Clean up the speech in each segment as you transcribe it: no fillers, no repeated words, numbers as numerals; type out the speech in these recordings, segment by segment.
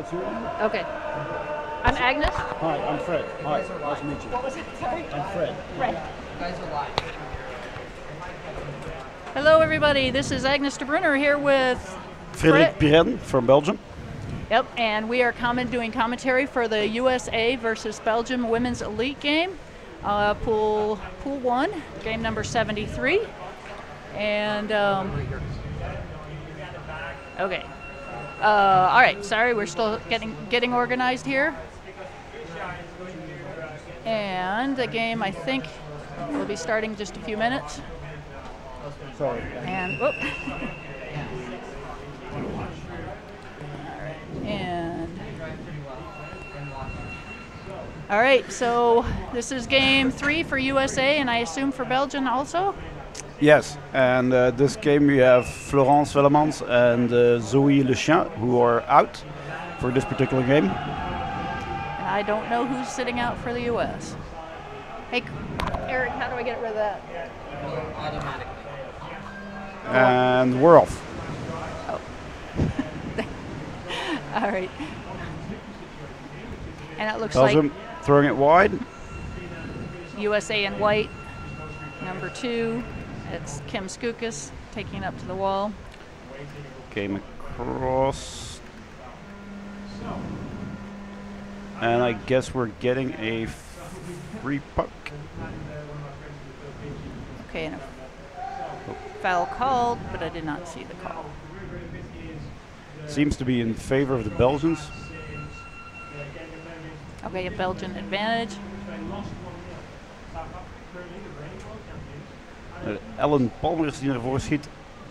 What's your name? Okay. I'm Agnes. Hi, I'm Fred. Hi, nice to meet you. What was it? Sorry. I'm Fred. Fred. You guys are live. Hello, everybody. This is Agnes de Brunner here with Frederik Pirenne from Belgium. Yep, and we are doing commentary for the USA versus Belgium Women's Elite game, pool 1, game number 73. And okay. All right. Sorry, we're still getting organized here. And the game, I think, will be starting in just a few minutes. Sorry. And whoop. All right, so this is game 3 for USA, and I assume for Belgium also? Yes, and this game we have Florence Wellemans and Zoe Le Chien, who are out for this particular game. And I don't know who's sitting out for the US. Hey, Eric, how do I get rid of that? Automatically. And we're off. Oh. All right. And it looks Belgium throwing it wide. like USA in white. Number 2, it's Kim Skoukas taking it up to the wall. Came across. And I guess we're getting a free puck. Okay, and a foul called, but I did not see the call. Seems to be in favor of the Belgians. Okay, a Belgian advantage. Ellen Palmer is die naar voren schiet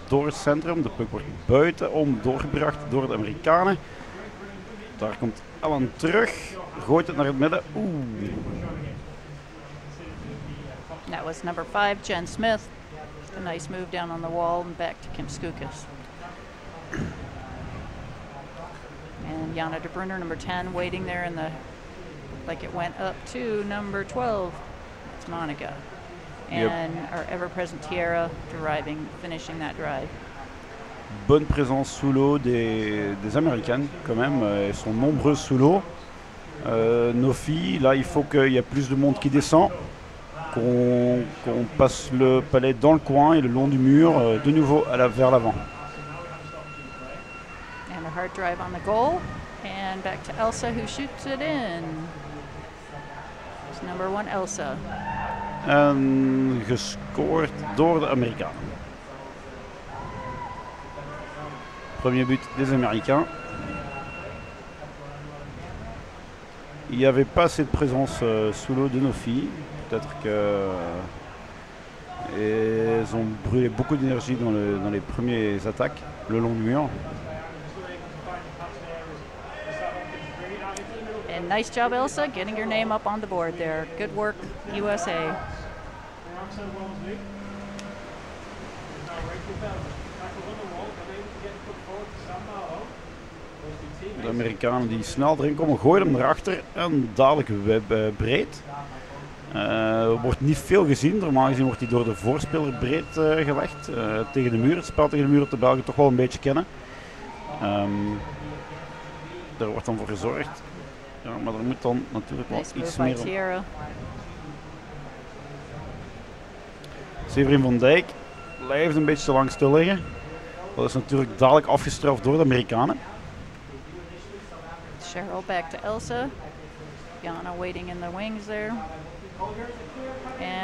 door het centrum. De puck wordt buitenom doorgebracht door de Amerikanen. Daar komt Ellen terug. Gooit het naar het midden. Oeh. That was number 5, Jen Smith. A nice move down on the wall and back to Kim Skoukas. And Jana de Brunner, number 10, waiting there in the, like it went up to number 12. It's Monica. And our ever-present Tierra finishing that drive. Bonne présence sous l'eau des Américaines quand même. Elles sont nombreuses sous l'eau. Nos filles, là il faut qu'il y ait plus de monde qui descend. Qu'on passe le palais dans le coin et le long du mur, de nouveau vers l'avant. And a hard drive on the goal. And back to Elsa, who shoots it in. It's number 1, Elsa. En gescoord door de Amerikanen. Premier but des Américains. Il n'y avait pas assez de présence sous l'eau de nos filles. Peut-être qu'elles ont brûlé beaucoup d'énergie dans les premières attaques le long du mur. And nice job, Elsa, getting your name up on the board there. Good work, USA. De Amerikanen die snel erin komen, gooien hem naar achter en dadelijk breed. Wordt niet veel gezien, normaal gezien wordt hij door de voorspeler breed gelegd tegen de muur. Het spel tegen de muur op de Belgen toch wel een beetje kennen. Daar wordt dan voor gezorgd. Ja, maar er moet dan natuurlijk wel iets meer op. Severin van Dijk blijft een beetje te lang stil liggen. Dat is natuurlijk dadelijk afgestraft door de Amerikanen. Cheryl back to Elsa. Jana waiting in the wings there.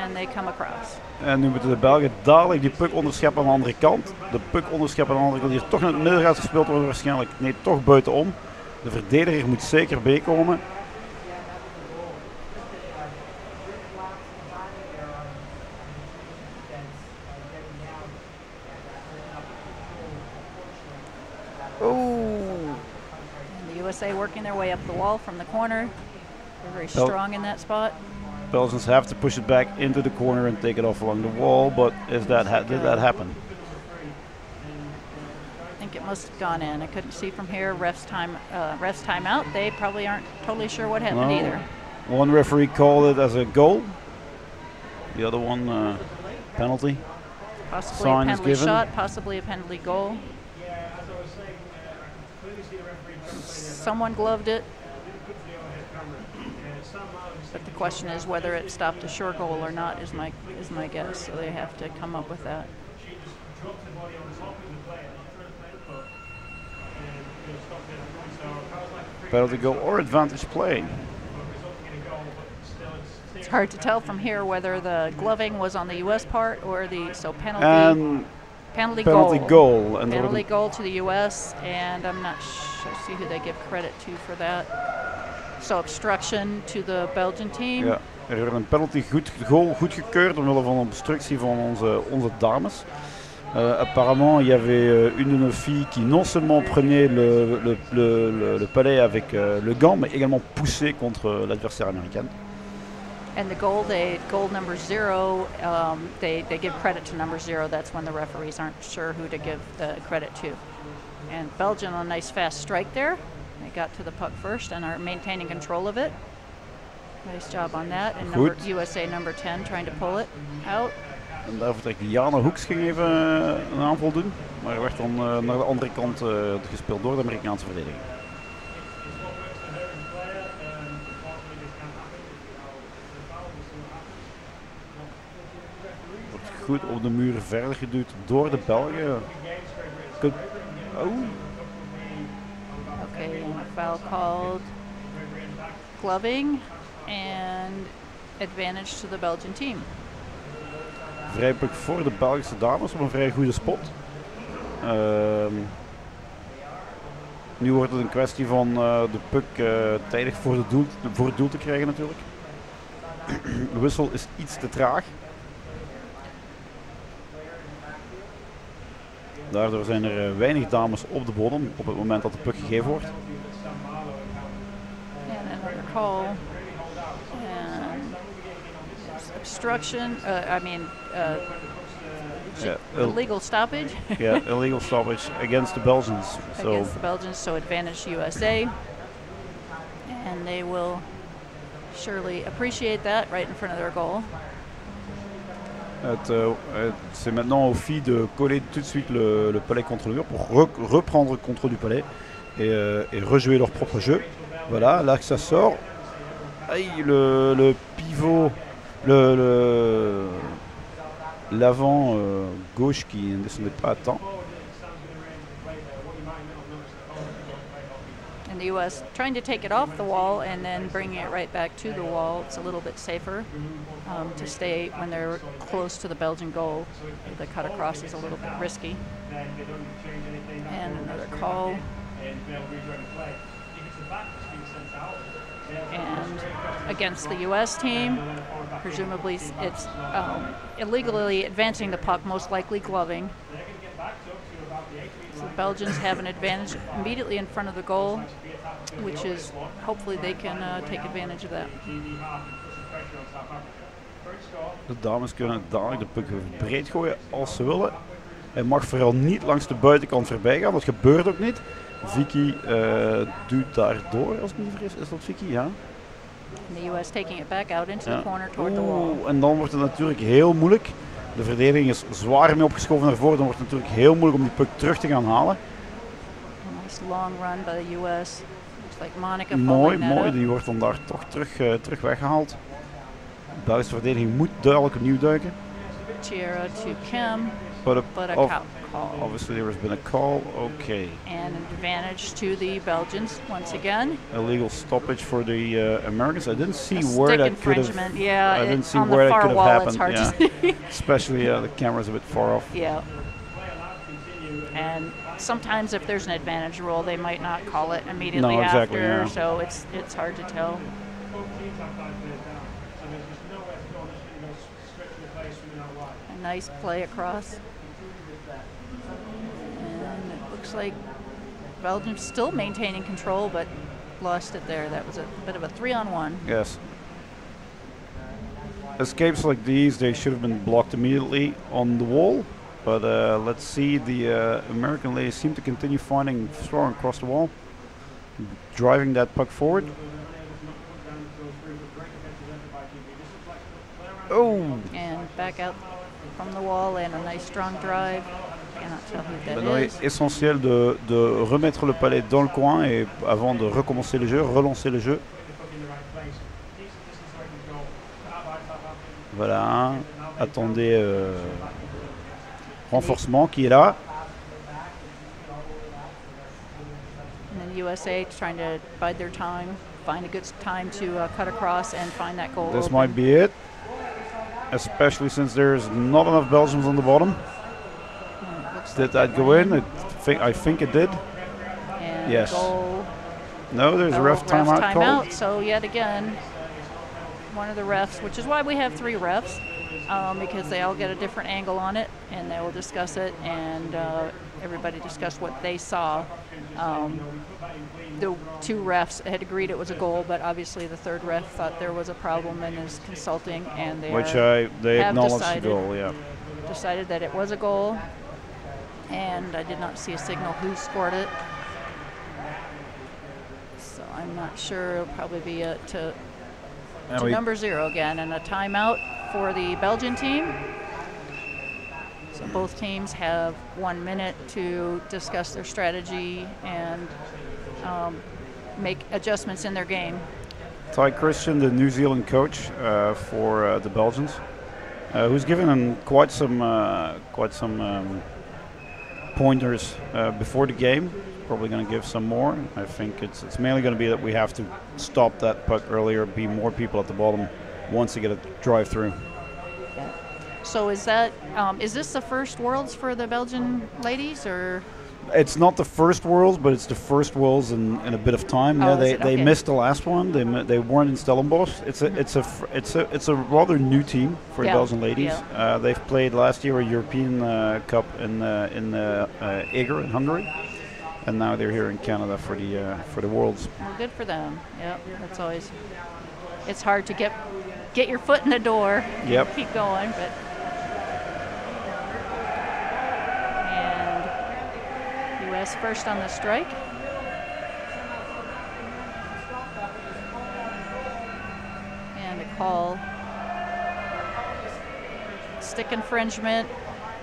And they come across. En nu moeten de Belgen dadelijk die puck onderscheppen aan de andere kant. De puck onderscheppen aan de andere kant. Die toch naar het midden gaat gespeeld worden waarschijnlijk. Nee, toch buitenom. De verdediger moet zeker bijkomen. The USA working their way up the wall from the corner. They're very strong in that spot. Belgians have to push it back into the corner and take it off along the wall, but did that happen? I think it must have gone in. I couldn't see from here. Ref's time out. They probably aren't totally sure what happened either. One referee called it as a goal. The other one penalty. Possibly a penalty shot, possibly a penalty goal. someone gloved it. But the question is whether it stopped a short goal or not is my guess. So they have to come up with that. Penalty goal or advantage play. It's hard to tell from here whether the gloving was on the U.S. part or the penalty. And penalty goal. And penalty goal to the U.S. and I'm not sure. See who they give credit to for that. So obstruction to the Belgian team. Ja, er werd een penalty goal goedgekeurd omwille van een obstructie van onze dames. Apparemment, il y avait une de nos filles qui non seulement prenait le palais avec le gant, mais également poussait contre l'adversaire américain. And the goal number 0, they give credit to number 0. That's when the referees aren't sure who to give the credit to. And Belgium, a nice fast strike there. They got to the puck first and are maintaining control of it. Nice job on that. And USA number 10 trying to pull it out. En daar vertrekt Jana Hoeks ging even een aanval doen. Maar werd dan naar de andere kant gespeeld door de Amerikaanse verdediging. Wordt goed op de muren verder geduwd door de Belgen. Okay, and a foul called. Gloving and advantage to the Belgian team. Vrijpuck voor de Belgische dames op een vrij goede spot. Nu wordt het een kwestie van de puck tijdig voor het doel te krijgen natuurlijk. De wissel is iets te traag. Daardoor zijn er weinig dames op de bodem op het moment dat de puck gegeven wordt. And another call. And obstruction. Illegal stoppage. Yeah, illegal stoppage against the Belgians. Against the Belgians, so advantage USA. And they will surely appreciate that right in front of their goal. C'est maintenant aux filles de coller tout de suite le palais contre le mur pour reprendre le contrôle du palais et rejouer leur propre jeu. Voilà, là que ça sort. Aïe, le pivot, l'avant gauche qui ne descendait pas à temps. And the U.S. trying to take it off the wall and then bringing it right back to the wall. It's a little bit safer to stay when they're close to the Belgian goal. The cut across is a little bit risky. And another call. And against the U.S. team, presumably it's illegally advancing the puck, most likely gloving. So the Belgians have an advantage immediately in front of the goal, which is hopefully they can take advantage of that. De dames kunnen dadelijk de puck breed gooien als ze willen. Hij mag vooral niet langs de buitenkant voorbij gaan, dat gebeurt ook niet. Vicky duwt daardoor, als ik me niet vergis. Is dat Vicky? Ja. And the US taking it back out into the corner toward the wall. En dan wordt het natuurlijk heel moeilijk. De verdediging is zwaar mee opgeschoven naar voren. Dan wordt het natuurlijk heel moeilijk om die puck terug te gaan halen. A nice long run by the US. Looks like Monica mooi. Die wordt dan daar toch terug weggehaald. De Belgische verdediging moet duidelijk opnieuw duiken. Tierra to Kim. But a call. Obviously there has been a call. Okay. And an advantage to the Belgians once again. Illegal stoppage for the Americans. I didn't see a where that could have. Yeah, I didn't see on where the that far could wall, have happened. It's hard Yeah. to see. Especially the camera's a bit far off. Yeah. And sometimes if there's an advantage rule, they might not call it immediately exactly, after. yeah. So it's hard to tell. A nice play across. And it looks like Belgium still maintaining control, but lost it there. That was a bit of a 3-on-1. Yes. Escapes like these, they should have been blocked immediately on the wall. But let's see, the American ladies seem to continue finding throwing across the wall, driving that puck forward. Oh! And back out from the wall, and a nice strong drive. Cannot tell who Maintenant, il that est is. essentiel de remettre le palais dans le coin et avant de recommencer le jeu, relancer le jeu. Voilà, attendez renforcement qui est là. And then USA trying to bide their time, find a good time to cut across and find that goal. This open. might be it, especially since there's not enough Belgians on the bottom. Looks Did like that go in? I think it did. And Yes. goal. No, there's a ref timeout called. So yet again, one of the refs, which is why we have 3 refs, because they all get a different angle on it, and they will discuss it, and everybody discussed what they saw. The 2 refs had agreed it was a goal, but obviously the 3rd ref thought there was a problem and is consulting, and they They have acknowledged the goal, yeah. decided that it was a goal, and I did not see a signal who scored it. So I'm not sure. It'll probably be to number 0 again, and a timeout for the Belgian team. So both teams have 1 minute to discuss their strategy and make adjustments in their game. Ty Christian, the New Zealand coach for the Belgians, who's given them quite some pointers before the game. Probably going to give some more. I think it's mainly going to be that we have to stop that puck earlier, be more people at the bottom once they get a drive through. So is that is this the first Worlds for the Belgian ladies, or? It's not the first Worlds, but it's the first Worlds in a bit of time. Oh, Yeah, is they it? they Okay. missed the last one. They weren't in Stellenbosch. It's a rather new team for the Yeah, Belgian ladies. yeah. They've played last year a European Cup in Eger in Hungary, and now they're here in Canada for the Worlds. Well, good for them. Yep, that's always. It's hard to get your foot in the door. Yep. Keep going, but. And U.S. first on the strike. And a call. Stick infringement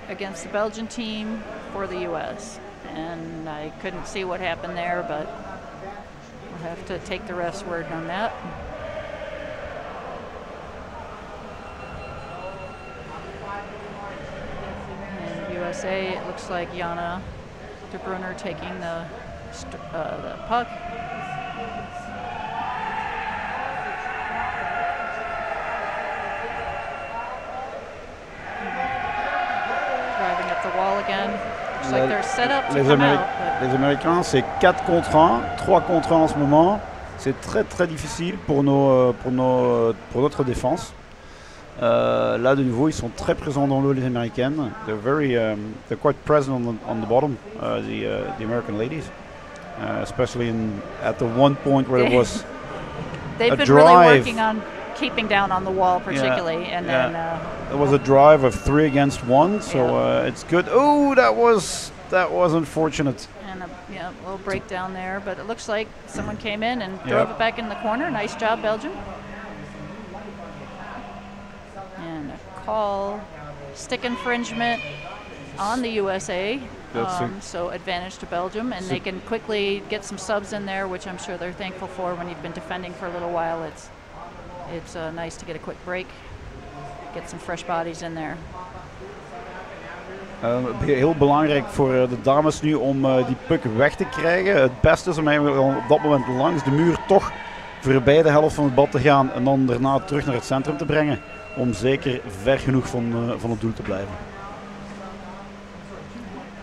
against the Belgian team for the U.S. And I couldn't see what happened there, but we'll have to take the ref's word on that. And USA, it looks like Jana de Brunner taking the puck. Driving up the wall again. Looks like they're set up to come out. But Les Américains, c'est 4 contre 1, 3 contre 1 en ce moment. C'est très très difficile pour notre défense. Là de nouveau, ils sont très présents dans l'eau, les Américaines. They're quite present on the bottom, the American ladies, especially at the one point where it was they've a been drive. really working on keeping down on the wall, particularly, and then It was a drive of 3 against 1, so it's good. Oh, that was unfortunate. and a little breakdown there, but it looks like someone came in and drove it back in the corner. Nice job, Belgium. And a call, stick infringement on the USA. So advantage to Belgium, and they can quickly get some subs in there, which I'm sure they're thankful for. When you've been defending for a little while, it's nice to get a quick break, get some fresh bodies in there. Heel belangrijk voor de dames nu om die puck weg te krijgen. Het beste is om eigenlijk op dat moment langs de muur toch voorbij de helft van het bal te gaan en dan daarna terug naar het centrum te brengen. Om zeker ver genoeg van het doel te blijven.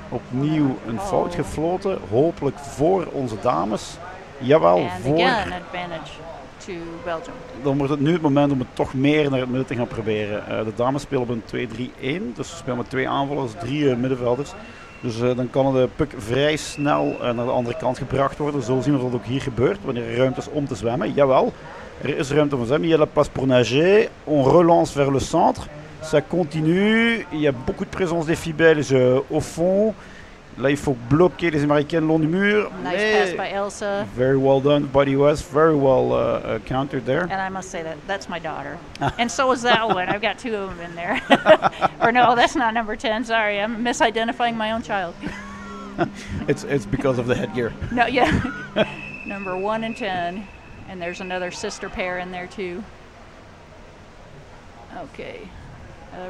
Opnieuw een fout gefloten, hopelijk voor onze dames. Jawel, And voor. again, advantage to Belgium. Dan wordt het nu het moment om het toch meer naar het midden te gaan proberen. De dames spelen op een 2-3-1, dus ze spelen met 2 aanvallers, 3 middenvelders. Dus dan kan de puck vrij snel naar de andere kant gebracht worden. We zullen zien of dat ook hier gebeurt, wanneer er ruimte is om te zwemmen. Jawel, er is ruimte om te zwemmen. Il y a la place pour nager. On relance vers le centre. Ça continue. Il y a beaucoup de présence des filles belges au fond. Là, il faut bloquer les Américains le long du mur. Nice pass by Elsa. Very well done by the US. Very well countered there. And I must say that's my daughter. And so is that one. I've got two of them in there. Or no, that's not number 10. Sorry, I'm misidentifying my own child. It's because of the headgear. No, yeah. Number 1 and 10. And there's another sister pair in there too. Okay.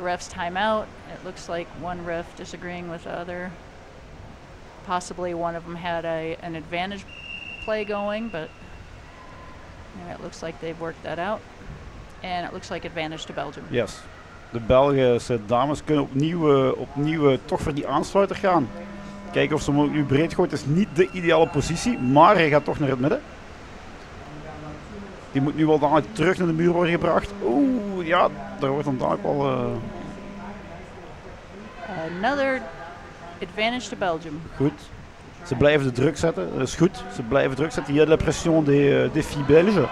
Ref's timeout. It looks like one ref disagreeing with the other. Possibly one of them had an advantage play going, but it looks like they've worked that out. And it looks like advantage to Belgium. Yes. De Belgische dames kunnen opnieuw toch voor die aansluiter gaan. Kijken of ze hem nu breed gooit. Het is niet de ideale positie, maar hij gaat toch naar het midden. Die moet nu wel dadelijk terug naar de muur worden gebracht. Oeh, ja, daar wordt dan dadelijk wel... Another advantage to Belgium. Goed. Ze blijven de druk zetten, dat is goed. Ze blijven druk zetten. Il y a de la pression des filles belges.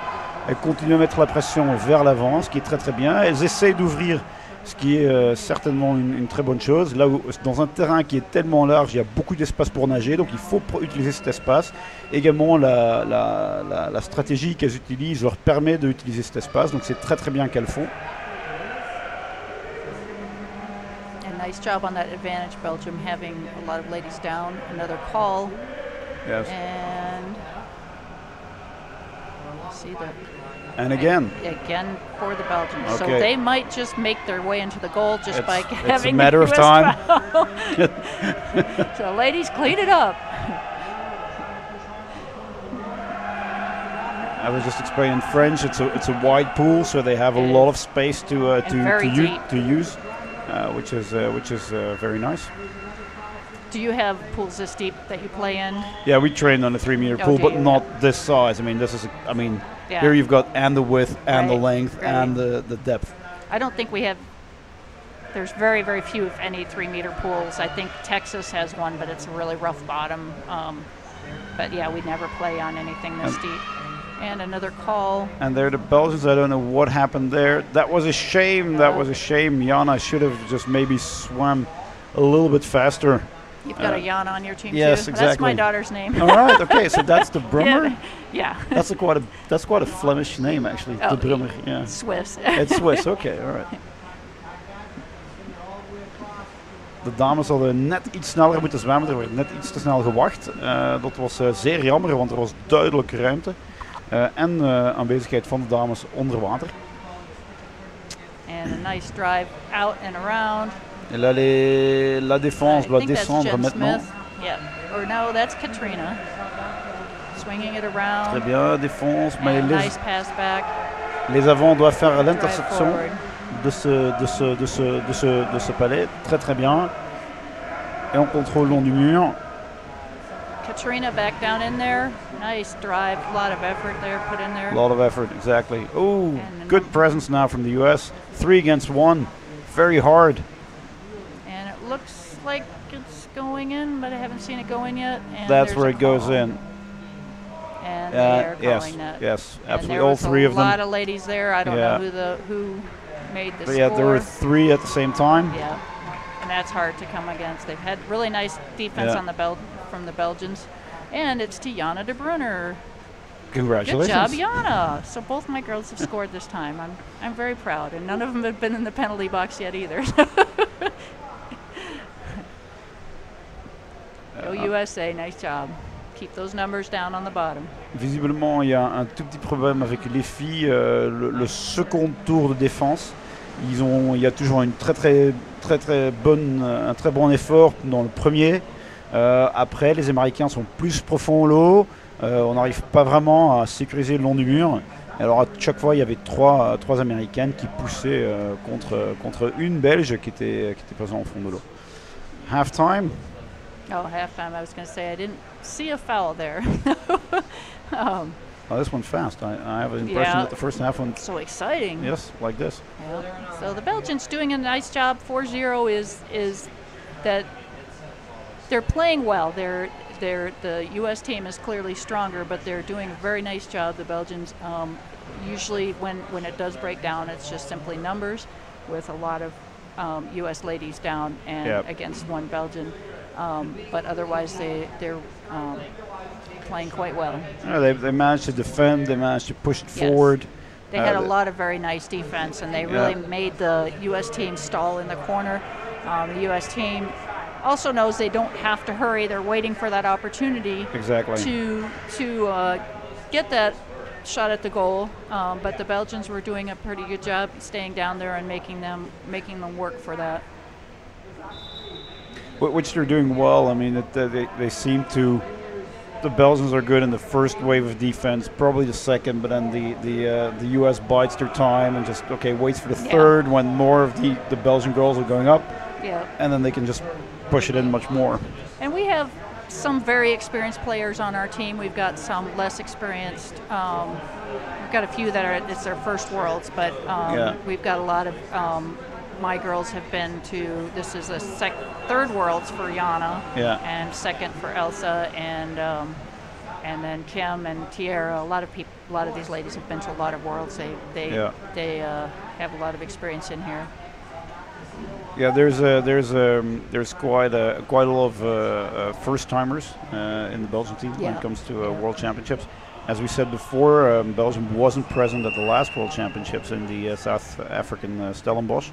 Elles continuent à mettre la pression vers l'avant, ce qui est très très bien. Elles essayent d'ouvrir, ce qui est certainement une très bonne chose. Là où, dans un terrain qui est tellement large, il y a beaucoup d'espace pour nager, donc il faut utiliser cet espace. Également, la stratégie qu'elles utilisent leur permet d'utiliser cet espace, donc c'est très très bien qu'elles font. Nice job on that advantage, Belgium, having a lot of ladies down. Another call. Yes. And see the. And again. Again for the Belgians. Okay. So they might just make their way into the goal just by having it's a matter of time. So ladies, clean it up. I was just explaining in French. It's a wide pool, so they have a lot of space to use. Which is very nice. Do you have pools this deep that you play in? Yeah, we train on a 3-meter pool, but not this size. I mean, this is. Here you've got and the width and the length and the depth. I don't think we have. There's very very few, if any, 3-meter pools. I think Texas has one, but it's a really rough bottom. But yeah, we never play on anything this deep. And another call. And they're the Belgians. I don't know what happened there. That was a shame. That was a shame. Jana should have just maybe swam a little bit faster. You've got a Jana on your team yes, too? Exactly. That's my daughter's name. All right. Okay. So that's the Brummer. Yeah. That's quite a Flemish name actually. Oh, the Brummer. Yeah. Swiss. It's Swiss. Okay. All right. De dames hadden net iets sneller moeten zwemmen. Er werd net iets te snel gewacht. Dat was zeer jammer, want er was duidelijk ruimte. En aanwezigheid van de dames onder water. And a nice drive out and around. Et là, la défense doit descendre maintenant. Yeah. Or no, that's Katrina. Swinging it around. Très bien, défense. Mais nice pass back. Les avants doivent faire l'interception de ce palais. Très très bien. Et on contrôle le long du mur. Katrina back down in there. Nice drive. A lot of effort there put in there. A lot of effort, exactly. Oh, good presence now from the US. 3 against 1. Very hard. And it looks like it's going in, but I haven't seen it go in yet. And that's where it goes in. And they are calling that. Yes, absolutely. And there all was 3 of them. A lot of ladies there. I don't know who made the score. Yeah, there were 3 at the same time. Yeah. And that's hard to come against. They've had really nice defense on from the Belgians. And it's to Jana de Brunner. Congratulations. Good job, Jana. So both my girls have scored this time. I'm very proud. And none of them have been in the penalty box yet either. Go USA, nice job. Keep those numbers down on the bottom. Visiblement, il y a un tout petit problème avec les filles. Le second tour de défense. Il y a toujours un très bon effort dans le premier. Après, les Américains sont plus profonds au lot. On n'arrive pas vraiment à sécuriser le long du mur. Alors à chaque fois, il y avait trois Américaines qui poussaient contre une Belge qui était présente au fond de l'eau. Halftime. Oh, halftime. I was going to say I didn't see a foul there. Oh, this went fast. I have an impression that the first half went so exciting. Yes, like this. Yeah. So the Belgians doing a nice job. 4-0 is that they're playing well. The U.S. team is clearly stronger, but they're doing a very nice job. The Belgians. Usually, when it does break down, it's just simply numbers, with a lot of U.S. ladies down and against one Belgian. But otherwise, they're playing quite well. They managed to defend. They managed to push it Yes. forward. They had a lot of very nice defense, and they really made the U.S. team stall in the corner. The U.S. team also knows they don't have to hurry. They're waiting for that opportunity to get that shot at the goal. But the Belgians were doing a pretty good job staying down there and making them work for that. Which they're doing well. I mean, they seem to. The Belgians are good in the first wave of defense, probably the second, but then the U.S. bites their time and just waits for the third when more of the Belgian girls are going up, and then they can just push it in much more. And we have some very experienced players on our team. We've got some less experienced. We've got a few that it's their first Worlds, but we've got a lot of. My girls have been to. This is the third Worlds for Jana, and second for Elsa, and then Kim and Tiara. A lot of these ladies have been to a lot of Worlds. They have a lot of experience in here. Yeah, there's quite a lot of first timers in the Belgian team when it comes to World Championships. As we said before, Belgium wasn't present at the last World Championships in the South African Stellenbosch.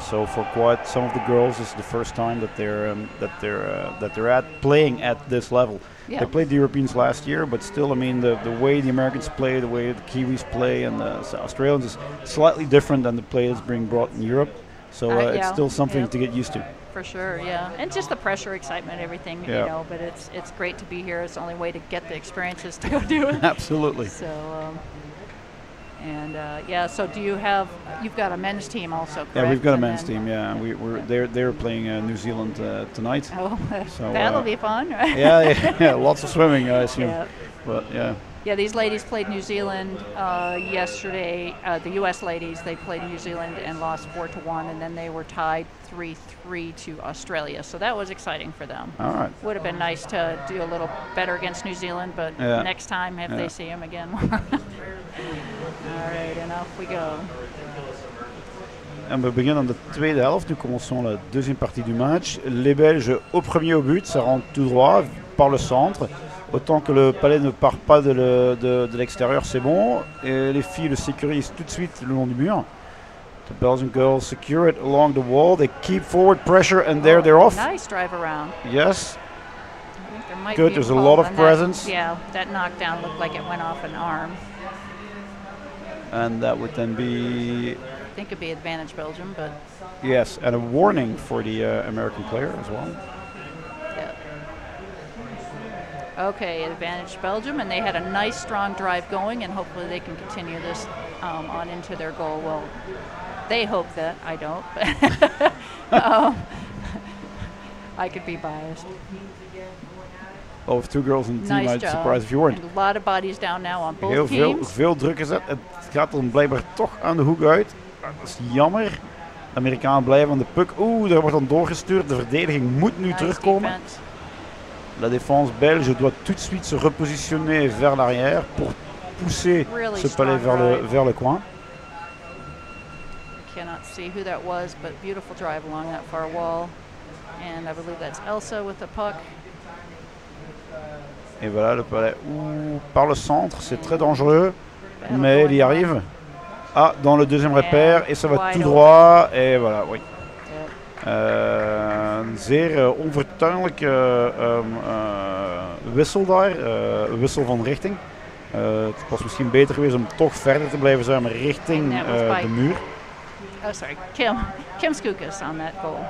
So for quite some of the girls, this is the first time that they're playing at this level. They played the Europeans last year, but still, I mean, the way the Americans play, the way the Kiwis play, and the Australians is slightly different than the play that's being brought in Europe. So it's still something to get used to. For sure, and just the pressure, excitement, everything, you know. But it's great to be here. It's the only way to get the experiences to go do it. Absolutely. So. So you've got a men's team also, correct? Yeah, we've got a men's team, they're playing New Zealand tonight. Oh, so, that'll be fun, right? Yeah, lots of swimming, I assume. But Yeah, these ladies played New Zealand yesterday. The U.S. ladies, they played New Zealand and lost 4-1, and then they were tied 3-3 to Australia. So that was exciting for them. All right. Would have been nice to do a little better against New Zealand, but next time if they see them again. All right, and off we go. En we beginnen aan de tweede helft. Nous commençons la deuxième partie du match. Les Belges au premier au but, ça rentre tout droit par le centre. Autant que le palais ne part pas de l'extérieur, c'est bon. Et les filles le sécurisent tout de suite le long du mur. The Belgian girls secure it along the wall. They keep forward pressure, and there they're off. Nice drive around. Yes. I think there might Good. be There's a lot of presence. That knockdown looked like it went off an arm. And that would then be. I think it'd be advantage Belgium, but. Yes, and a warning for the American player as well. Okay, advantage Belgium, and they had a nice strong drive going, and hopefully they can continue this on into their goal. Well, they hope that. I don't, but I could be biased. Well, with two girls in the team, Nice I'd be job. surprised if you weren't. And a lot of bodies down now on both teams. Veel druk gezet. Het gaat dan blijkbaar toch aan de hoek uit. Dat is jammer. De Amerikanen blijven aan de puck. Oeh, daar wordt dan doorgestuurd. De verdediging moet nu terugkomen. Defense. La défense belge doit tout de suite se repositionner vers l'arrière pour pousser ce palais vers le coin. I cannot see who that was, but beautiful drive along that far wall. And I believe that's Elsa with the puck. Et voilà le palais par le centre, c'est très dangereux, mais il y arrive. Ah, dans le deuxième repère, et ça va tout droit, et voilà, oui. Een zeer onvertuinlijke wissel daar, wissel van richting. Het was misschien beter geweest om toch verder te blijven zijn, maar richting de muur. Oh, sorry, Kim Skoukas on that goal.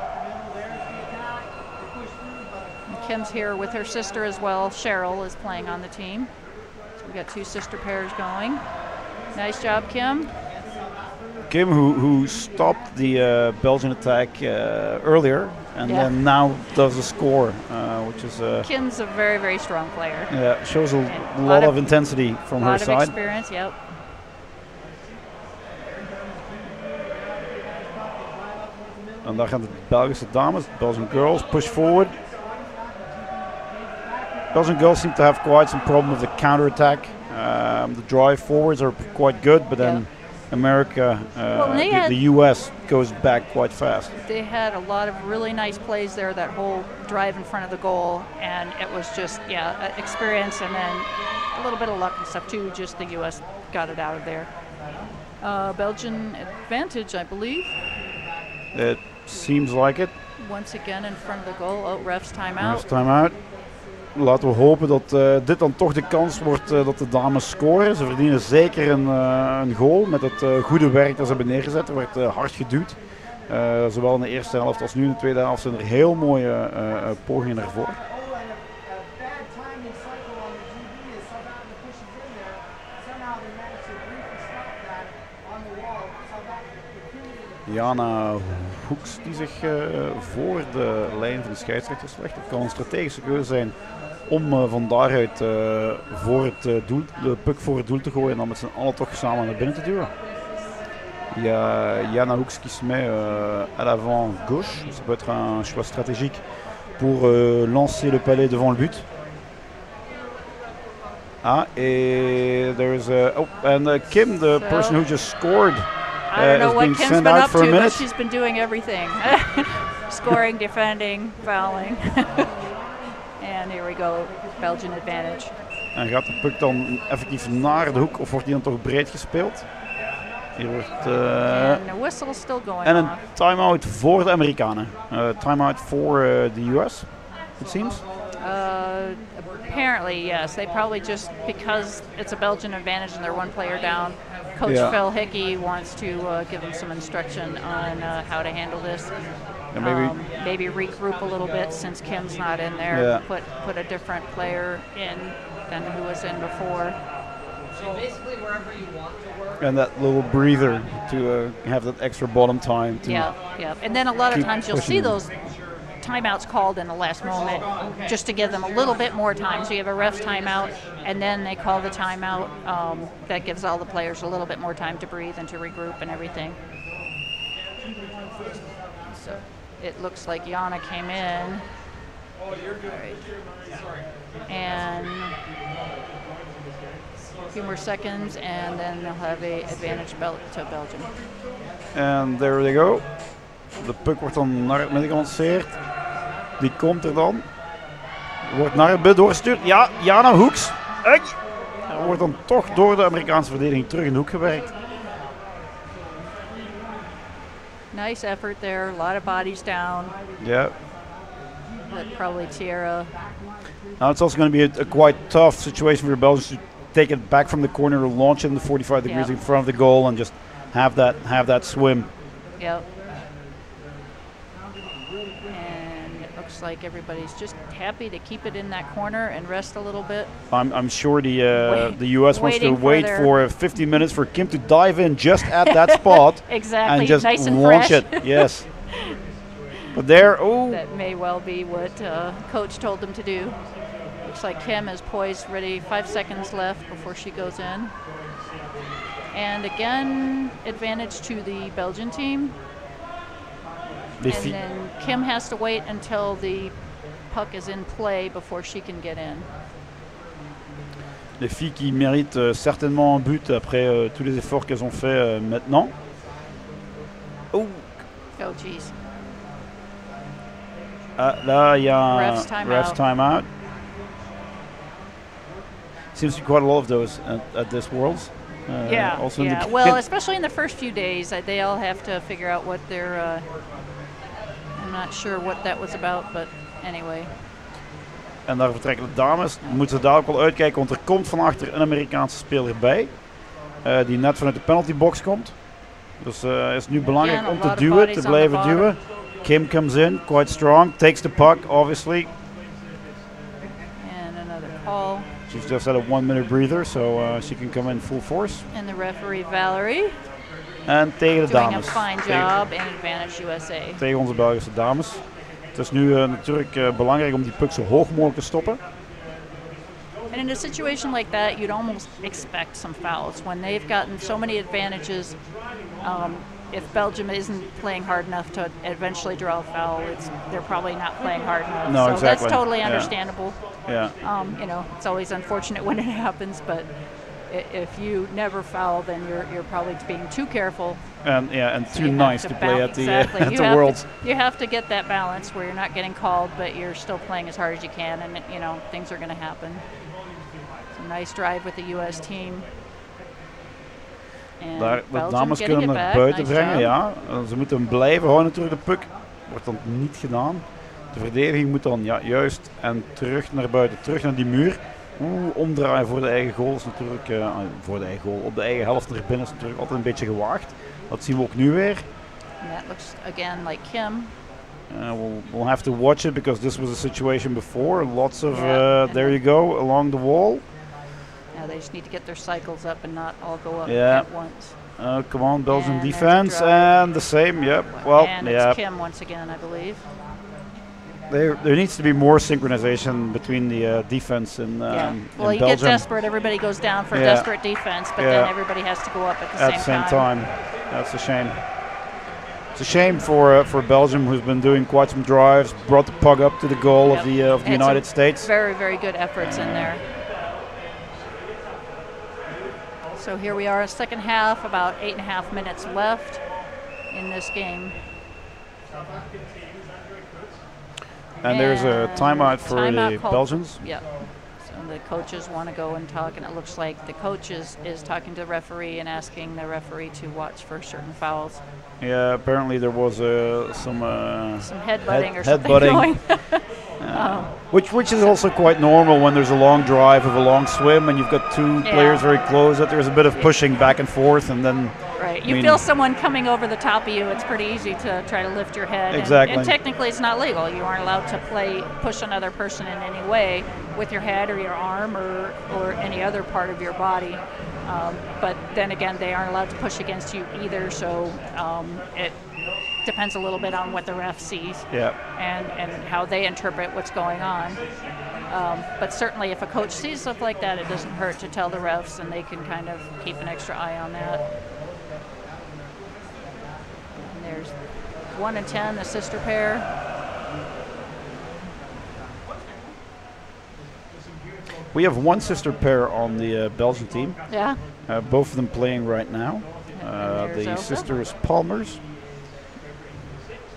Kim's here with her sister as well. Cheryl is playing on the team. So we got two sister pairs going. Nice job, Kim. Kim, who stopped the Belgian attack earlier, and then now does the score, which is. Kim's a very, very strong player. Yeah, shows a lot of intensity from her side. A lot of experience, yep. En daar gaan de Belgische dames, Belgian girls, push forward. Belgian girls seem to have quite some problem with the counter-attack. The drive forwards are quite good, but then America, Well, they had- the U.S. goes back quite fast. They had a lot of really nice plays there, that whole drive in front of the goal, and it was just, experience and then a little bit of luck and stuff too, just the U.S. got it out of there. Belgian advantage, I believe. It seems like it. Once again in front of the goal. Oh, ref's timeout. First time out. Laten we hopen dat dit dan toch de kans wordt dat de dames scoren. Ze verdienen zeker een goal met het goede werk dat ze hebben neergezet. Er werd hard geduwd. Zowel in de eerste helft als nu in de tweede helft zijn er heel mooie pogingen ervoor. Jana Hoeks die zich voor de lijn van de scheidsrechters legt. Het kan een strategische keuze zijn om van daaruit voor het doel, de puck voor het doel te gooien en dan met z'n allen toch samen naar binnen te duwen. Jana Hoeks qui se met à l'avant gauche. Ça peut être un choix stratégique pour lancer le palais devant le but. Et there's Kim, the person who just scored. I don't know what being Kim's sent been out up for a to, minute. but she's been doing everything. Scoring, defending, fouling. And here we go, Belgian advantage. En gaat de puck dan effectief naar de hoek of wordt die dan toch breed gespeeld? Hier wordt And the whistle still going en een off. time-out voor de Amerikanen. Time-out for the US, it seems. Apparently, yes. They probably just, because it's a Belgian advantage and they're one player down, Coach Yeah. Phil Hickey wants to give them some instruction on how to handle this. And Maybe regroup a little bit since Kim's not in there. Yeah. Put a different player in than who was in before. So basically wherever you want to work. and that little breather to have that extra bottom time. To Yeah. And then a lot of keep times you'll pushing see them. those timeouts called in the last moment just to give them a little bit more time. So you have a ref's timeout, and then they call the timeout. That gives all the players a little bit more time to breathe and to regroup and everything. So it looks like Jana came in. All right. And a few more seconds, and then they'll have a advantage to Belgium. And there they go. De puck wordt dan naar het midden gelanceerd. Die komt er dan. Wordt naar het bed doorgestuurd. Ja, Jana Hoeks. Wordt dan toch door de Amerikaanse verdediging terug in de hoek gewerkt. Nice effort there. A lot of bodies down. Yeah. But probably Tierra. Now it's also going to be a quite tough situation for the Belgians to take it back from the corner, launch it in the 45 degrees in front of the goal, and just have that swim. Yep. And it looks like everybody's just happy to keep it in that corner and rest a little bit. I'm sure the US wants to waiting wait for 50 minutes for Kim to dive in just at that spot. Exactly. And just nice and launch fresh. it. Yes. But there, That may well be what Coach told them to do. Looks like Kim is poised, ready. 5 seconds left before she goes in. And again, advantage to the Belgian team. And then Kim has to wait until the puck is in play before she can get in. Les filles qui méritent certainement un but après tous les efforts qu'elles ont fait maintenant. Oh, geez. Là, il y a un ref's timeout. Seems to be quite a lot of those at this Worlds. Also Well, especially in the first few days, they all have to figure out what they're. I'm not sure what that was about, but anyway. En daar vertrekken de dames. Moeten ze daar ook wel uitkijken, want er komt van achter een Amerikaanse speler bij. Die net vanuit de penaltybox komt. Dus is nu belangrijk om te duwen, te blijven duwen. Kim comes in, quite strong, takes the puck, obviously. And another call. She's just had a 1 minute breather, so she can come in full force. And the referee Valerie. En tegen de dames. Doing a fine job and advantage USA. Tegen onze Belgische dames. Het is nu natuurlijk belangrijk om die puck zo hoog mogelijk te stoppen. And in a situation like that, you'd almost expect some fouls. When they've gotten so many advantages, if Belgium isn't playing hard enough to eventually draw a foul, they're probably not playing hard enough. No, so exactly. that's totally understandable. Yeah. It's always unfortunate when it happens, but if you never foul, then you're probably being too careful. And yeah, and So too you nice have to play at the exactly. at You the have Worlds. you have to get that balance where you're not getting called, but you're still playing as hard as you can, and you know things are going to happen. It's a nice drive with the U.S. team. En De Belgium dames getting kunnen it hem naar back. buiten Nice brengen, job. ja. Ze moeten hem blijven houden natuurlijk, de puck. Wordt dan niet gedaan. De verdediging moet dan juist en terug naar buiten, terug naar die muur. Omdraaien voor de eigen goal is natuurlijk, voor de eigen goal, op de eigen helft naar binnen is natuurlijk altijd een beetje gewaagd. Dat zien we ook nu weer. And that looks again like Kim. We'll have to watch it because this was a situation before. Lots of, Yeah, there you go, along the wall. Now they just need to get their cycles up and not all go up Yeah. at once. Come on, Belgian And there's a defense, drive. and the same, yep. Well, And yeah. it's Kim once again, I believe. There needs to be more synchronization between the defense and Yeah. in Well, you Belgium. get desperate. Everybody goes down for Yeah. desperate defense, but Yeah. then everybody has to go up at At the same time. That's a shame. It's a shame for Belgium, who's been doing quite some drives, brought the puck up to the goal Yep. of the And some United States. Very, very good efforts in there. So here we are, second half, about 8.5 minutes left in this game. And there's a And timeout for timeout the called- Belgians. Yep. So the coaches want to go and talk, and it looks like the coach is talking to the referee and asking the referee to watch for certain fouls. Yeah, apparently there was some Headbutting or something headbutting. going. Which is also quite normal when there's a long drive of a long swim and you've got two Yeah. players very close. That there's a bit of pushing back and forth, and then Right. I You mean- feel someone coming over the top of you, it's pretty easy to try to lift your head. Exactly. And technically it's not legal. You aren't allowed to push another person in any way with your head or your arm or any other part of your body. But then again, they aren't allowed to push against you either, so it depends a little bit on what the ref sees yeah. and how they interpret what's going on. But certainly if a coach sees stuff like that, it doesn't hurt to tell the refs, and they can kind of keep an extra eye on that. And there's 1 and 10, the sister pair. We have one sister pair on the Belgian team. Yeah. Both of them playing right now. And there's The Elsa. sisters Palmers.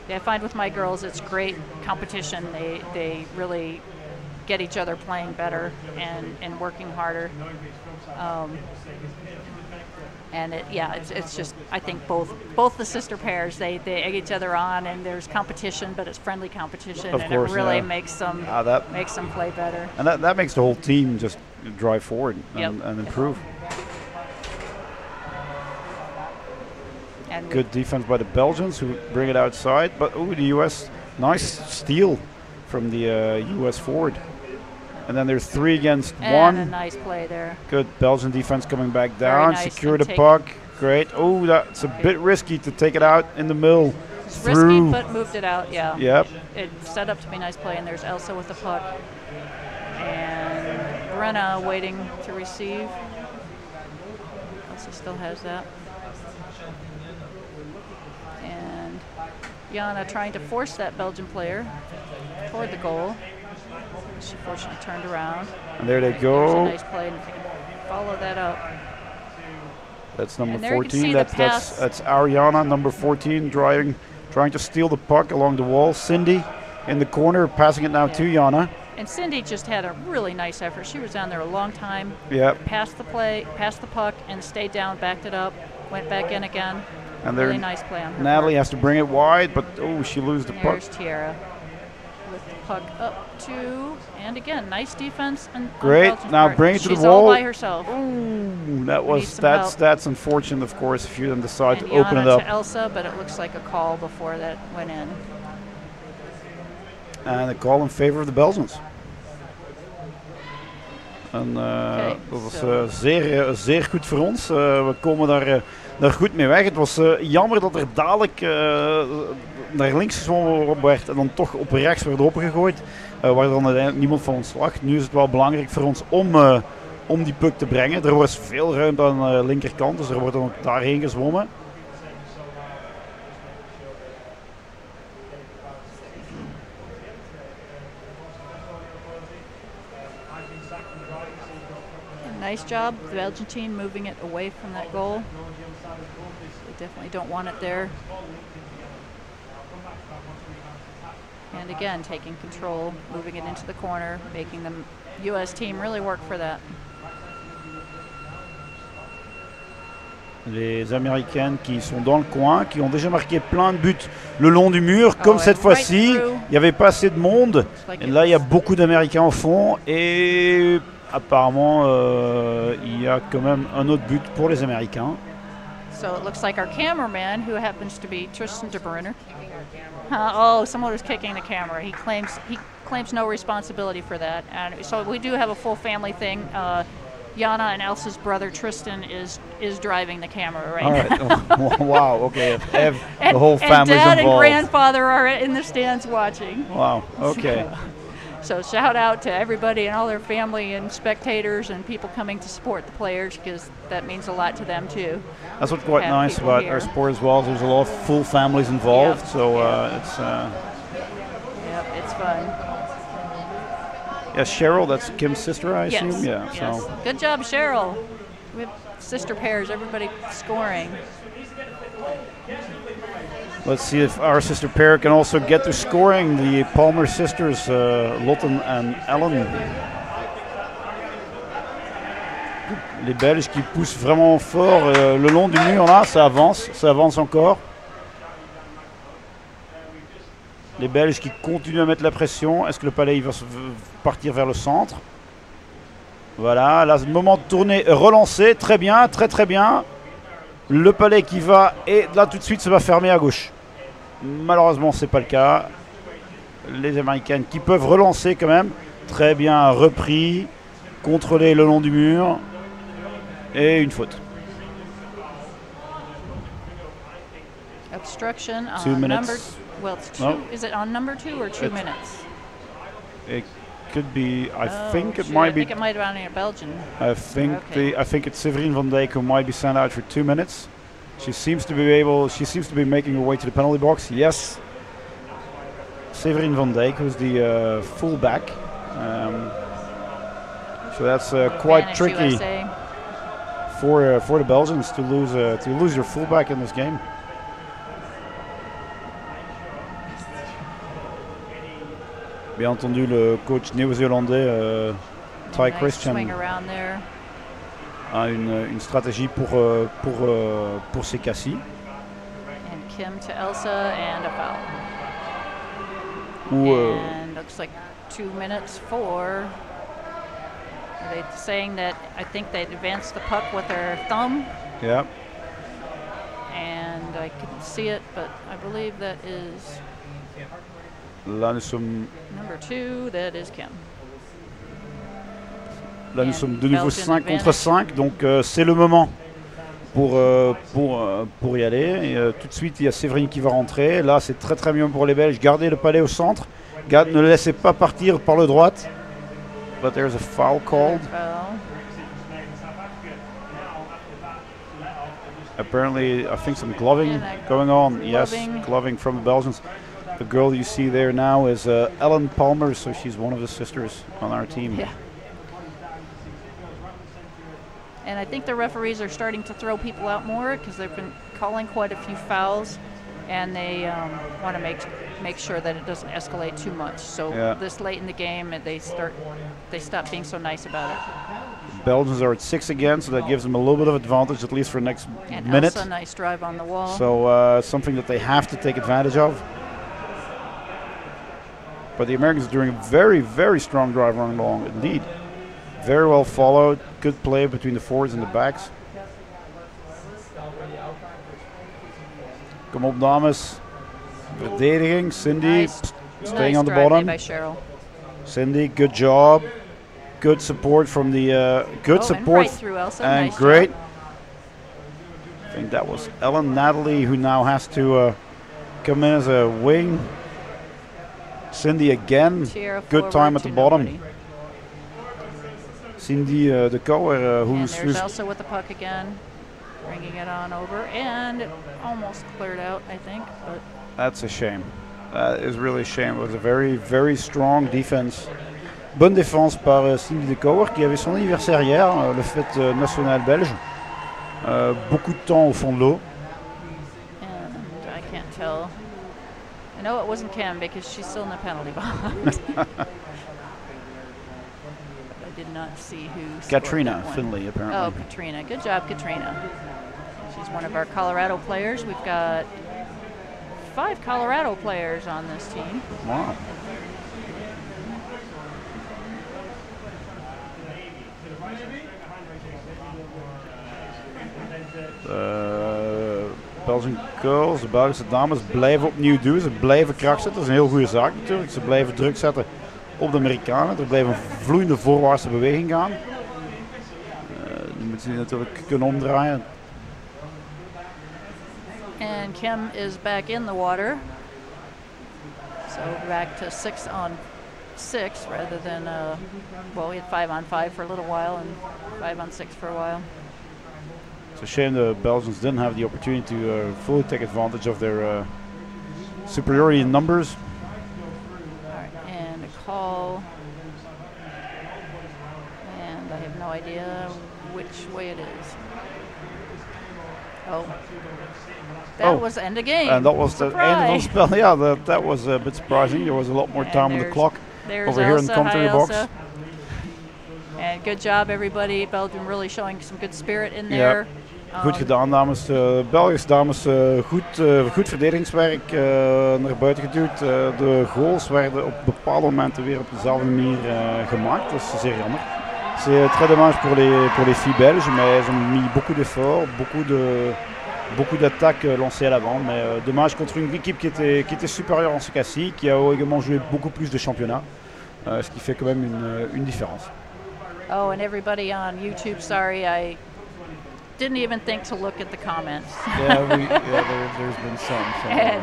Yeah, I find with my girls, it's great competition. They really get each other playing better and working harder. And it's just, I think both the sister pairs, they egg each other on, and there's competition, but it's friendly competition, Of and course, it really yeah. makes them play better. And that makes the whole team just drive forward and, Yep. and improve. And Good defense by the Belgians, who bring it outside. But the US, nice steal from the US forward. And then there's 3 against and 1. a nice play there. Good Belgian defense coming back Very down. nice, Secure and the take puck. Great. Oh, that's a bit risky to take it out in the middle. It's Through. risky, but moved it out. Yeah. Yep. It's set up to be a nice play, and there's Elsa with the puck. And Brenna waiting to receive. Elsa still has that. And Jana trying to force that Belgian player toward the goal. She fortunately turned around. And there they There's a go. nice play, and follow that up. That's number And there you can 14. see the That's pass. Ariana, number 14, trying to steal the puck along the wall. Cindy in the corner, passing it now to Jana. And Cindy just had a really nice effort. She was down there a long time. Yep. Passed the puck, and stayed down, backed it up, went back in again. And Really there nice play on her Natalie part. has to bring it wide, but she loses the puck. There's Tiara with the puck up to, and again, nice defense. And Great. Now bring it to the She's all wall. by herself. Ooh, some help. that's unfortunate, of course, if you then decide And to open it Jana up. to Elsa, but it looks like a call before that went in. En een call in favor of the Belgians. En dat was zeer goed voor ons. We komen daar goed mee weg. Het was jammer dat er dadelijk naar links gezwommen werd en dan toch op rechts werd opgegooid. Waar dan uiteindelijk niemand van ons lag. Nu is het wel belangrijk voor ons om die puck te brengen. Er was veel ruimte aan de linkerkant, dus er wordt dan ook daarheen gezwommen. nice job, the Belgian team, moving it away from that goal. They definitely don't want it there. And again, taking control, moving it into the corner, making the U.S. team really work for that. Les Américaines qui sont dans le coin, qui ont déjà marqué plein de buts le long du mur, comme cette fois-ci, il n'y avait pas assez de monde. Et là, il y a beaucoup d'Américains au fond et apparemment, il y a quand même un autre but pour les Américains. So it looks like our cameraman, who happens to be Tristan de Bruyne. Oh, someone was kicking the camera. He claims no responsibility for that. And so we do have a full family thing. Jana and Elsa's brother Tristan is driving the camera right now. Oh, wow, okay. The whole family's Dad involved. And grandfather are in the stands watching. Wow, okay. So shout out to everybody and all their family and spectators and people coming to support the players, because that means a lot to them too. That's what's quite nice about our sport as well. There's a lot of full families involved, yep. so yep. it's. Yep, it's fun. Yeah, Cheryl, that's Kim's sister, I assume. Yes. Yeah. Yes. So. Good job, Cheryl. We have sister pairs. Everybody scoring. Let's see if our sister pair can also get to scoring. The Palmer sisters, Lotten and Ellen. Les Belges qui poussent vraiment fort le long du mur là, ça avance encore. Les Belges qui continuent à mettre la pression. Est-ce que le palais il va partir vers le centre? Voilà, là, le moment de tourner, relancer, très bien, très bien. Le palais qui va, et là tout de suite ça va fermer à gauche. Malheureusement c'est pas le cas. Les Américaines qui peuvent relancer quand même. Très bien repris, contrôlé le long du mur. Et une faute. Obstruction on 2 minutes. number. Well, it's two. No. Is it on number 2 or 2 minutes? It could be. I Oh, think it shoot, might I be. think it might have been a Belgian. I think Okay. I think it's Séverine van Dijk who might be sent out for 2 minutes. She seems to be making her way to the penalty box. Yes. Séverine van Dijk, who's the fullback. So that's quite Advantage tricky USA. for the Belgians to lose their fullback in this game. Bien entendu, le coach néo-zélandais Ty Nice Christian swing around there. a une stratégie pour ces cas-ci. And Kim to Elsa and a foul. And looks like 2 minutes for. Are they saying that? I think they advanced the puck with their thumb. Yeah. And I couldn't see it, but I believe that is Là nous sommes number 2. That is Kim. Là, nous And sommes de nouveau Belgian 5 contre advantage. 5, donc c'est le moment pour y aller. Et, tout de suite, il y a Séverine qui va rentrer. Là, c'est très bien pour les Belges. Gardez le palais au centre. Ne le laissez pas partir par le droite. But there's a foul called. Foul. Apparently, I think some gloving Yeah, going on. gloving. Yes, gloving from the Belgians. The girl you see there now is Ellen Palmer, so she's one of the sisters on our team. Yeah. And I think the referees are starting to throw people out more because they've been calling quite a few fouls, and they want to make sure that it doesn't escalate too much. So Yeah. this late in the game, they stop being so nice about it. Belgians are at 6 again, so that gives them a little bit of advantage, at least for the next And minute. Elsa, nice drive on the wall. So something that they have to take advantage of. But the Americans are doing a very strong drive running along, indeed. Very well followed, good play between the forwards and the backs. Kom op, dames. Verdediging, Cindy Nice staying on the drive bottom. made by Cheryl. Cindy, good job. Good support from the good And support right through Elsa. and nice great. job. I think that was Ellen Natalie who now has to come in as a wing. Cindy again, Tierra good forward time at to the bottom. nobody. Cindy de Kouwer, And who's there's Elsa with the puck again, bringing it on over, and it almost cleared out, I think. But that's a shame. That is really a shame. It was a very strong defense Bonne défense par Cindy De Cauwer qui avait son anniversaire hier, le fête nationale belge. Beaucoup de temps au fond de l'eau. And I can't tell. I know it wasn't Cam because she's still in the penalty box. I did not see who scored Katrina that one. Finley, apparently. Oh, Katrina. Good job, Katrina. She's one of our Colorado players. We've got 5 Colorado players on this team. Wow. Belgian girls, de Belgische dames blijven opnieuw doen. Ze blijven kracht zetten. Dat is een heel goede zaak natuurlijk. Ze blijven druk zetten op de Amerikanen. Er blijft een vloeiende voorwaartse beweging gaan. Nu moeten ze die natuurlijk kunnen omdraaien. And Kim is back in the water. So back to 6-on-6 rather than, well, we had 5-on-5 for a little while and 5-on-6 for a while. It's a shame the Belgians didn't have the opportunity to fully take advantage of their superiority in numbers. All right, and a call. And I have no idea which way it is. Oh. That was end of game. And that was the end of the spell. Yeah, that was a bit surprising. There was a lot more time on the clock over here in the commentary box. And good job, everybody. Belgium really showing some good spirit in there. Goed gedaan, dames. Belgische dames, goed verdedigingswerk naar buiten geduwd. De goals werden op bepaalde momenten weer op dezelfde manier gemaakt. Dat is zeer jammer. C'est très dommage pour les filles belges, mais elles ont mis beaucoup d'efforts, beaucoup d'attaques lancées à l'avant. Mais dommage contre une équipe qui était supérieure en ce cas-ci, qui a également joué beaucoup plus de championnats, ce qui fait quand même une différence. Oh, and everybody on YouTube, sorry, I didn't even think to look at the comments. There's been some. And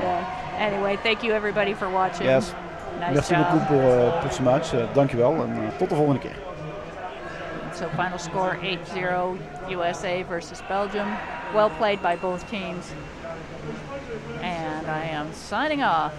anyway, thank you everybody for watching. Yes. Nice Merci job. beaucoup pour ce match. Dankjewel en tot de volgende keer. So final score 8-0 USA versus Belgium. Well played by both teams. And I am signing off.